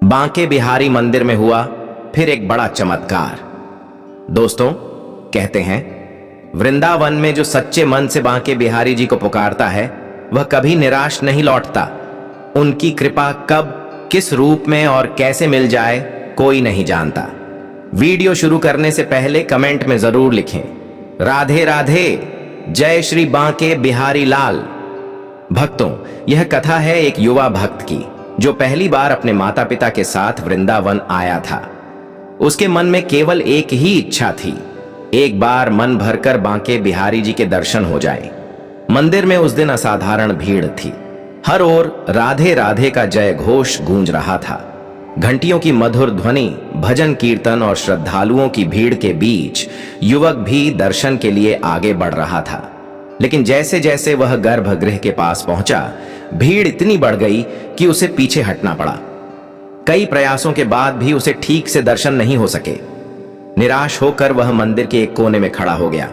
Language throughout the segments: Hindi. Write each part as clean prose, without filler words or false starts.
बांके बिहारी मंदिर में हुआ फिर एक बड़ा चमत्कार। दोस्तों, कहते हैं वृंदावन में जो सच्चे मन से बांके बिहारी जी को पुकारता है वह कभी निराश नहीं लौटता। उनकी कृपा कब, किस रूप में और कैसे मिल जाए कोई नहीं जानता। वीडियो शुरू करने से पहले कमेंट में जरूर लिखें राधे राधे, जय श्री बांके बिहारी लाल। भक्तों, यह कथा है एक युवा भक्त की जो पहली बार अपने माता पिता के साथ वृंदावन आया था। उसके मन में केवल एक ही इच्छा थी, एक बार मन भरकर बांके बिहारी जी के दर्शन हो जाए। मंदिर में उस दिन असाधारण भीड़ थी। हर ओर राधे राधे का जय घोष गूंज रहा था। घंटियों की मधुर ध्वनि, भजन कीर्तन और श्रद्धालुओं की भीड़ के बीच युवक भी दर्शन के लिए आगे बढ़ रहा था। लेकिन जैसे जैसे वह गर्भगृह के पास पहुंचा, भीड़ इतनी बढ़ गई कि उसे पीछे हटना पड़ा। कई प्रयासों के बाद भी उसे ठीक से दर्शन नहीं हो सके। निराश होकर वह मंदिर के एक कोने में खड़ा हो गया।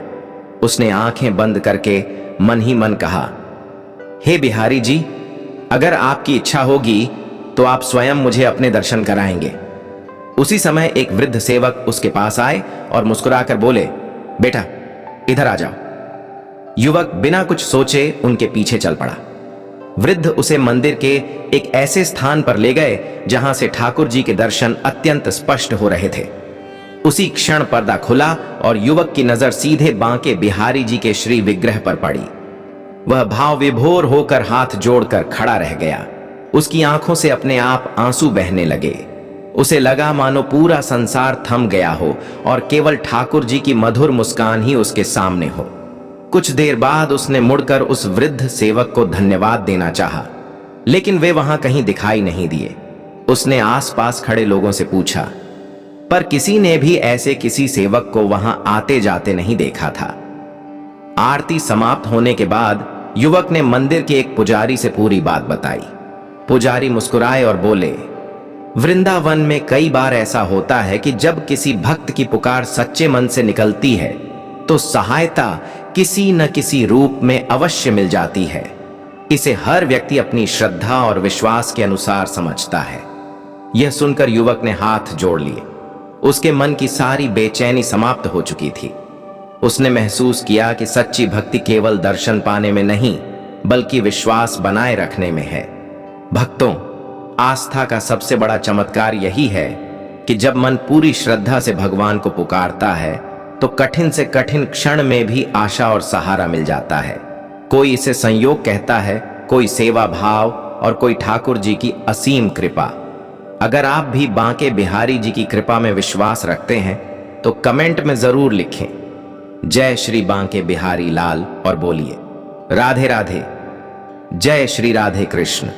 उसने आंखें बंद करके मन ही मन कहा, हे बिहारी जी, अगर आपकी इच्छा होगी तो आप स्वयं मुझे अपने दर्शन कराएंगे। उसी समय एक वृद्ध सेवक उसके पास आए और मुस्कुराकर बोले, बेटा इधर आ जाओ। युवक बिना कुछ सोचे उनके पीछे चल पड़ा। वृद्ध उसे मंदिर के एक ऐसे स्थान पर ले गए जहां से ठाकुर जी के दर्शन अत्यंत स्पष्ट हो रहे थे। उसी क्षण पर्दा खुला और युवक की नजर सीधे बांके बिहारी जी के श्री विग्रह पर पड़ी। वह भाव विभोर होकर हाथ जोड़कर खड़ा रह गया। उसकी आंखों से अपने आप आंसू बहने लगे। उसे लगा मानो पूरा संसार थम गया हो और केवल ठाकुर जी की मधुर मुस्कान ही उसके सामने हो। कुछ देर बाद उसने मुड़कर उस वृद्ध सेवक को धन्यवाद देना चाहा, लेकिन वे वहां कहीं दिखाई नहीं दिए। उसने आसपास खड़े लोगों से पूछा, पर किसी ने भी ऐसे किसी सेवक को वहां आते जाते नहीं देखा था। आरती समाप्त होने के बाद युवक ने मंदिर के एक पुजारी से पूरी बात बताई। पुजारी मुस्कुराए और बोले, वृंदावन में कई बार ऐसा होता है कि जब किसी भक्त की पुकार सच्चे मन से निकलती है तो सहायता किसी न किसी रूप में अवश्य मिल जाती है। इसे हर व्यक्ति अपनी श्रद्धा और विश्वास के अनुसार समझता है। यह सुनकर युवक ने हाथ जोड़ लिए। उसके मन की सारी बेचैनी समाप्त हो चुकी थी। उसने महसूस किया कि सच्ची भक्ति केवल दर्शन पाने में नहीं बल्कि विश्वास बनाए रखने में है। भक्तों, आस्था का सबसे बड़ा चमत्कार यही है कि जब मन पूरी श्रद्धा से भगवान को पुकारता है तो कठिन से कठिन क्षण में भी आशा और सहारा मिल जाता है। कोई इसे संयोग कहता है, कोई सेवा भाव और कोई ठाकुर जी की असीम कृपा। अगर आप भी बांके बिहारी जी की कृपा में विश्वास रखते हैं तो कमेंट में जरूर लिखें जय श्री बांके बिहारी लाल और बोलिए राधे राधे, जय श्री राधे कृष्ण।